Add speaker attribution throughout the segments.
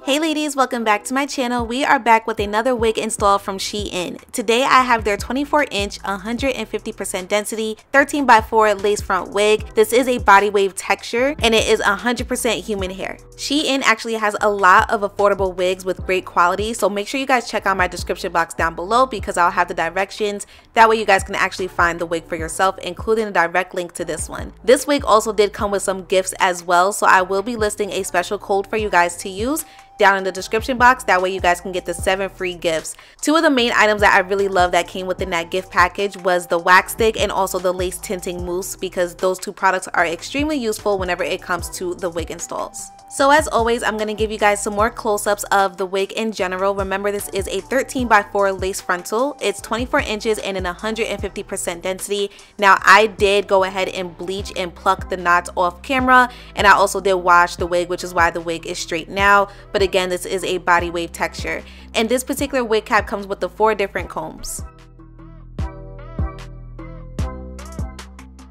Speaker 1: Hey ladies, welcome back to my channel. We are back with another wig install from Shein. Today I have their 24-inch 150% density 13x4 lace front wig. This is a body wave texture and it is 100% human hair. Shein actually has a lot of affordable wigs with great quality, so make sure you guys check out my description box down below because I'll have the directions. That way you guys can actually find the wig for yourself, including a direct link to this one. This wig also did come with some gifts as well, so I will be listing a special code for you guys to use down in the description box. That way you guys can get the 7 free gifts. Two of the main items that I really love that came within that gift package was the wax stick and also the lace tinting mousse, because those two products are extremely useful whenever it comes to the wig installs. So as always, I'm going to give you guys some more close-ups of the wig in general. Remember, this is a 13x4 lace frontal. It's 24 inches and an 150% density. Now I did go ahead and bleach and pluck the knots off camera, and I also did wash the wig, which is why the wig is straight now. But again, this is a body wave texture, and this particular wig cap comes with the 4 different combs.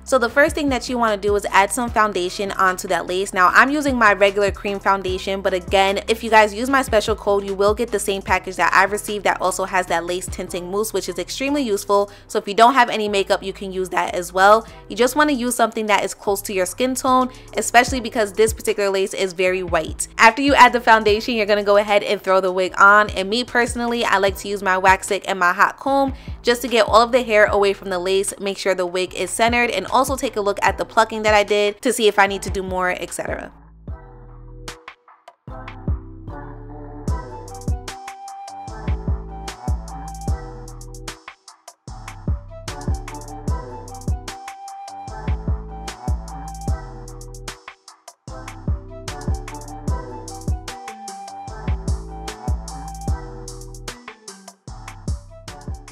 Speaker 1: So the first thing that you want to do is add some foundation onto that lace. Now I'm using my regular cream foundation, but again, if you guys use my special code, you will get the same package that I received that also has that lace tinting mousse, which is extremely useful. So if you don't have any makeup, you can use that as well. You just want to use something that is close to your skin tone, especially because this particular lace is very white. After you add the foundation, you're going to go ahead and throw the wig on, and me personally, I like to use my wax stick and my hot comb just to get all of the hair away from the lace, make sure the wig is centered, and also take a look at the plucking that I did to see if I need to do more, etc.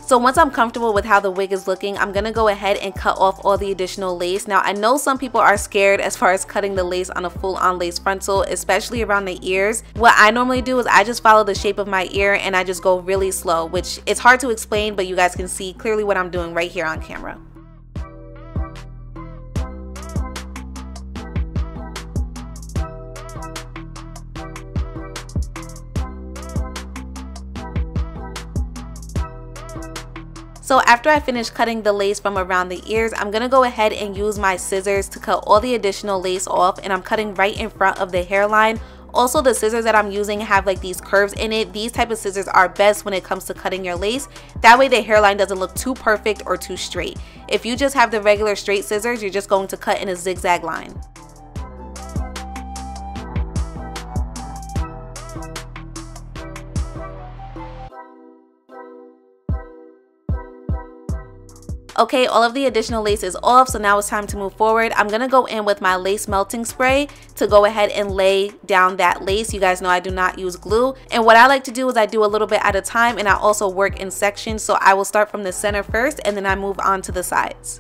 Speaker 1: So once I'm comfortable with how the wig is looking, I'm going to go ahead and cut off all the additional lace. Now I know some people are scared as far as cutting the lace on a full-on lace frontal, especially around the ears. What I normally do is I just follow the shape of my ear and I just go really slow, which it's hard to explain, but you guys can see clearly what I'm doing right here on camera. So after I finish cutting the lace from around the ears, I'm going to go ahead and use my scissors to cut all the additional lace off, and I'm cutting right in front of the hairline. Also, the scissors that I'm using have like these curves in it. These type of scissors are best when it comes to cutting your lace. That way the hairline doesn't look too perfect or too straight. If you just have the regular straight scissors, you're just going to cut in a zigzag line. Okay, all of the additional lace is off, so now it's time to move forward. I'm going to go in with my lace melting spray to go ahead and lay down that lace. You guys know I do not use glue, and what I like to do is I do a little bit at a time, and I also work in sections. So I will start from the center first and then I move on to the sides.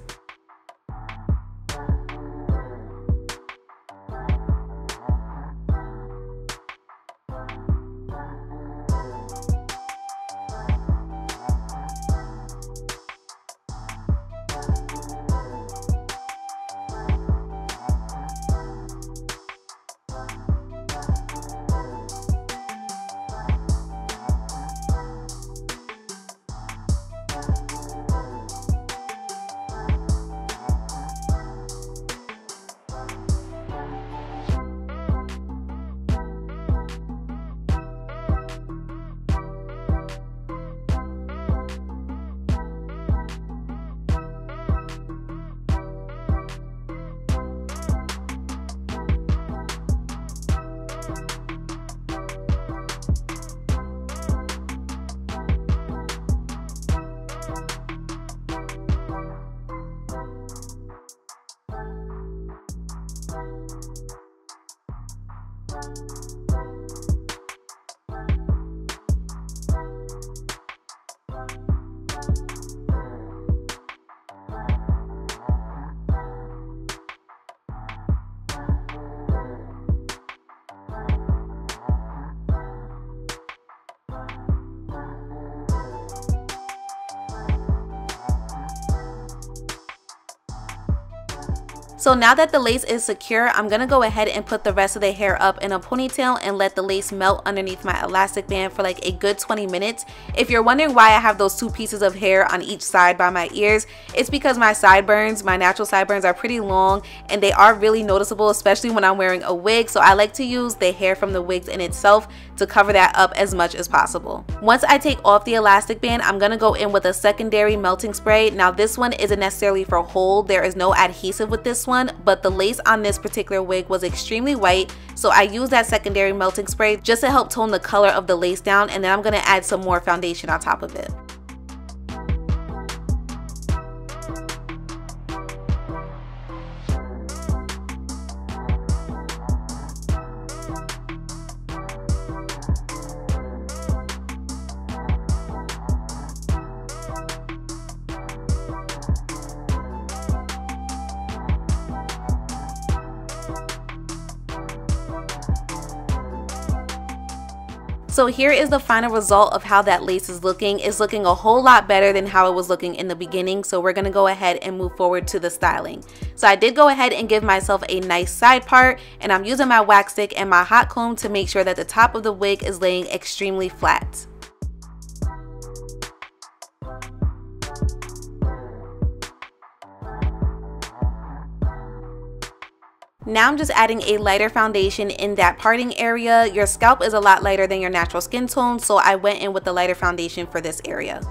Speaker 1: So now that the lace is secure, I'm gonna go ahead and put the rest of the hair up in a ponytail and let the lace melt underneath my elastic band for like a good 20 minutes. If you're wondering why I have those 2 pieces of hair on each side by my ears, it's because my sideburns, my natural sideburns, are pretty long and they are really noticeable, especially when I'm wearing a wig. So I like to use the hair from the wigs in itself to cover that up as much as possible. Once I take off the elastic band, I'm gonna go in with a secondary melting spray. Now this one isn't necessarily for hold, there is no adhesive with this one, but the lace on this particular wig was extremely white, so I used that secondary melting spray just to help tone the color of the lace down, and then I'm gonna add some more foundation on top of it. So here is the final result of how that lace is looking. It's looking a whole lot better than how it was looking in the beginning. So we're gonna go ahead and move forward to the styling. So I did go ahead and give myself a nice side part, and I'm using my wax stick and my hot comb to make sure that the top of the wig is laying extremely flat. Now I'm just adding a lighter foundation in that parting area. Your scalp is a lot lighter than your natural skin tone, so I went in with the lighter foundation for this area.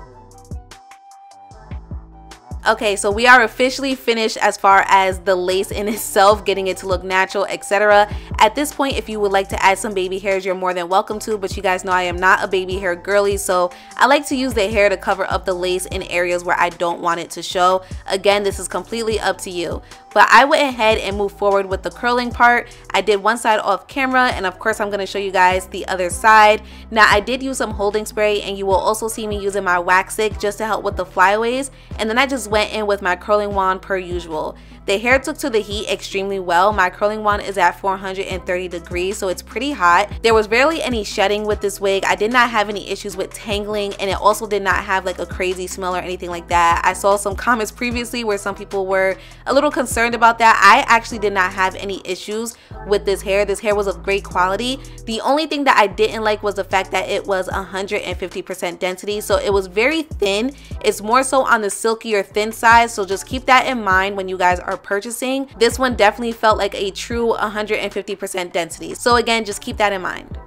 Speaker 1: Okay, so we are officially finished as far as the lace in itself, getting it to look natural, etc. At this point, if you would like to add some baby hairs, you're more than welcome to, but you guys know I am not a baby hair girly, so I like to use the hair to cover up the lace in areas where I don't want it to show. Again, this is completely up to you. But I went ahead and moved forward with the curling part. I did one side off camera, and of course I'm going to show you guys the other side. Now I did use some holding spray, and you will also see me using my wax stick just to help with the flyaways, and then I just went in with my curling wand per usual. The hair took to the heat extremely well. My curling wand is at 430 degrees, so it's pretty hot. There was barely any shedding with this wig. I did not have any issues with tangling, and it also did not have like a crazy smell or anything like that. I saw some comments previously where some people were a little concerned about that. I actually did not have any issues with this hair. This hair was of great quality. The only thing that I didn't like was the fact that it was 150% density, so it was very thin. It's more so on the silkier thin side, so just keep that in mind when you guys are purchasing. This one definitely felt like a true 150% density, so again, just keep that in mind.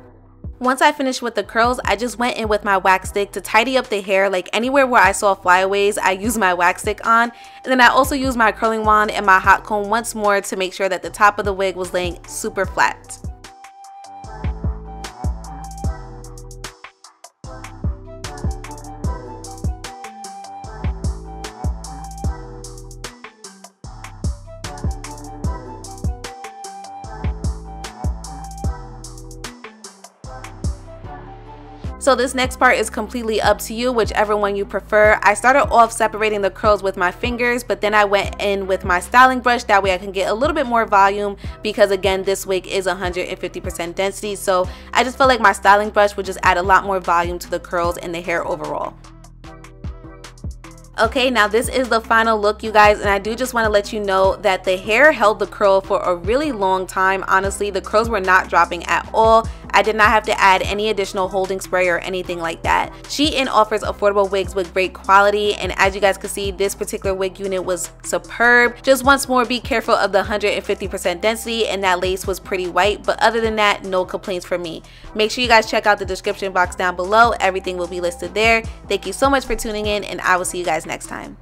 Speaker 1: Once I finished with the curls, I just went in with my wax stick to tidy up the hair. Like anywhere where I saw flyaways, I used my wax stick on, and then I also used my curling wand and my hot comb once more to make sure that the top of the wig was laying super flat. So this next part is completely up to you, whichever one you prefer. I started off separating the curls with my fingers, but then I went in with my styling brush. That way I can get a little bit more volume, because again, this wig is 150% density. So I just felt like my styling brush would just add a lot more volume to the curls and the hair overall. Okay, now this is the final look, you guys, and I do just want to let you know that the hair held the curl for a really long time. Honestly, the curls were not dropping at all. I did not have to add any additional holding spray or anything like that. Shein offers affordable wigs with great quality, and as you guys can see, this particular wig unit was superb. Just once more, be careful of the 150% density, and that lace was pretty white, but other than that, no complaints from me. Make sure you guys check out the description box down below. Everything will be listed there. Thank you so much for tuning in, and I will see you guys next time.